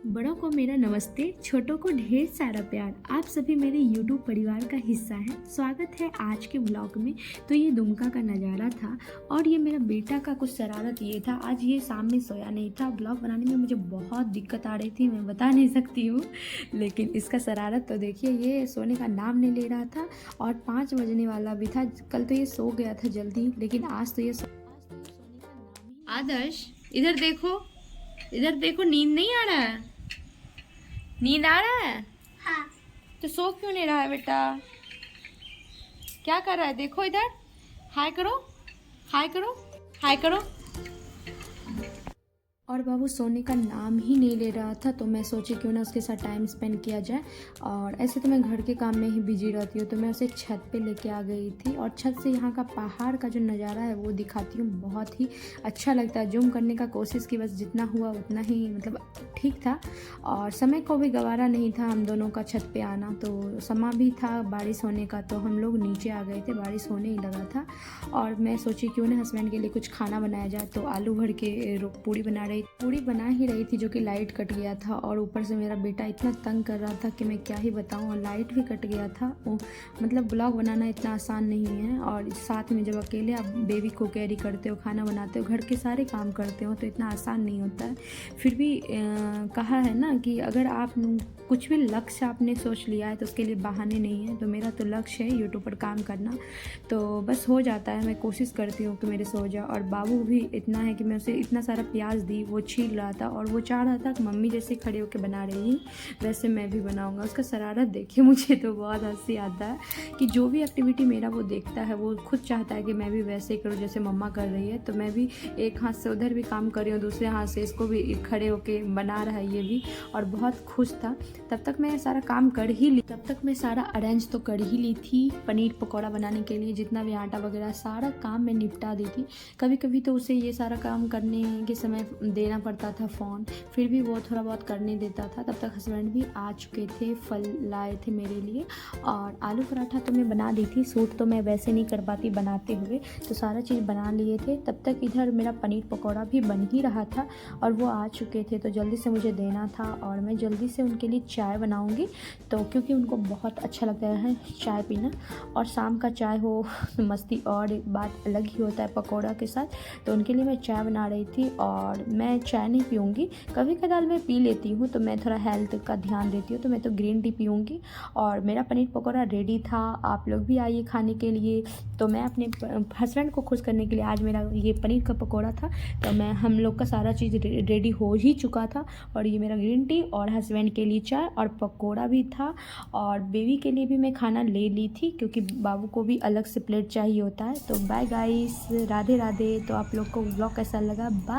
बड़ों को मेरा नमस्ते, छोटों को ढेर सारा प्यार। आप सभी मेरे YouTube परिवार का हिस्सा हैं। स्वागत है आज के व्लॉग में। तो ये दुमका का नज़ारा था और ये मेरा बेटा का कुछ शरारत ये था। आज ये शाम में सोया नहीं था। ब्लॉग बनाने में मुझे बहुत दिक्कत आ रही थी, मैं बता नहीं सकती हूँ, लेकिन इसका शरारत तो देखिए, ये सोने का नाम नहीं ले रहा था और 5 बजने वाला भी था। कल तो ये सो गया था जल्दी, लेकिन आज तो ये सोने का नाम ही। आदर्श, इधर देखो, नींद नहीं आ रहा है? नींद आ रहा है? हाँ। तो सो क्यों नहीं रहा है बेटा? क्या कर रहा है? देखो इधर, हाय करो, हाय करो, हाय करो। और बाबू सोने का नाम ही नहीं ले रहा था, तो मैं सोची क्यों ना उसके साथ टाइम स्पेंड किया जाए। और ऐसे तो मैं घर के काम में ही बिजी रहती हूँ, तो मैं उसे छत पे लेके आ गई थी और छत से यहाँ का पहाड़ का जो नज़ारा है वो दिखाती हूँ। बहुत ही अच्छा लगता है। जूम करने का कोशिश की, बस जितना हुआ उतना ही, मतलब ठीक था। और समय को भी गवारा नहीं था हम दोनों का छत पे आना, तो समा भी था बारिश होने का, तो हम लोग नीचे आ गए थे। बारिश होने ही लगा था और मैं सोची क्यों ना हस्बैंड के लिए कुछ खाना बनाया जाए। तो आलू भर के पूड़ी बना ही रही थी, जो कि लाइट कट गया था। और ऊपर से मेरा बेटा इतना तंग कर रहा था कि मैं क्या ही बताऊं, और लाइट भी कट गया था। मतलब ब्लॉग बनाना इतना आसान नहीं है, और साथ में जब अकेले आप बेबी को कैरी करते हो, खाना बनाते हो, घर के सारे काम करते हो, तो इतना आसान नहीं होता है। फिर भी कहा है ना कि अगर आप कुछ भी लक्ष्य आपने सोच लिया है तो उसके लिए बहाने नहीं है। तो मेरा तो लक्ष्य है यूट्यूब पर काम करना, तो बस हो जाता है। मैं कोशिश करती हूँ कि मेरे सो जाए। और बाबू भी इतना है कि मैं उसे इतना सारा प्याज दी, वो छील रहा था और वो चाह रहा था कि मम्मी जैसे खड़े होकर बना रही है वैसे मैं भी बनाऊंगा। उसका शरारत देखिए, मुझे तो बहुत हंसी आता है कि जो भी एक्टिविटी मेरा वो देखता है, वो खुद चाहता है कि मैं भी वैसे ही करूँ जैसे मम्मा कर रही है। तो मैं भी एक हाथ से उधर भी काम कर रही हूँ, दूसरे हाथ से इसको भी खड़े होकर बना रहा है ये भी, और बहुत खुश था। तब तक मैं सारा काम कर ही ली, तब तक मैं सारा अरेंज तो कर ही ली थी। पनीर पकौड़ा बनाने के लिए जितना भी आटा वगैरह सारा काम मैं निपटा दी थी। कभी कभी तो उसे ये सारा काम करने के समय देना पड़ता था फ़ोन, फिर भी वो थोड़ा बहुत करने देता था। तब तक हस्बैंड भी आ चुके थे, फल लाए थे मेरे लिए। और आलू पराठा तो मैं बना दी थी, सूट तो मैं वैसे नहीं कर पाती बनाते हुए, तो सारा चीज़ बना लिए थे। तब तक इधर मेरा पनीर पकौड़ा भी बन ही रहा था और वो आ चुके थे, तो जल्दी से मुझे देना था और मैं जल्दी से उनके लिए चाय बनाऊँगी। तो क्योंकि उनको बहुत अच्छा लगता है चाय पीना, और शाम का चाय हो मस्ती और एक बात अलग ही होता है पकौड़ा के साथ। तो उनके लिए मैं चाय बना रही थी, और मैं चाय नहीं पीऊँगी, कभी कदार मैं पी लेती हूँ, तो मैं थोड़ा हेल्थ का ध्यान देती हूँ, तो मैं तो ग्रीन टी पीऊँगी। और मेरा पनीर पकौड़ा रेडी था, आप लोग भी आइए खाने के लिए। तो मैं अपने हस्बैंड को खुश करने के लिए, आज मेरा ये पनीर का पकौड़ा था, तो हम लोग का सारा चीज़ रेडी हो ही चुका था। और ये मेरा ग्रीन टी और हस्बैंड के लिए चाय और पकौड़ा भी था। और बेबी के लिए भी मैं खाना ले ली थी, क्योंकि बाबू को भी अलग से प्लेट चाहिए होता है। तो बाय गाइस, राधे राधे। तो आप लोग को व्लॉग कैसा लगा? बाय।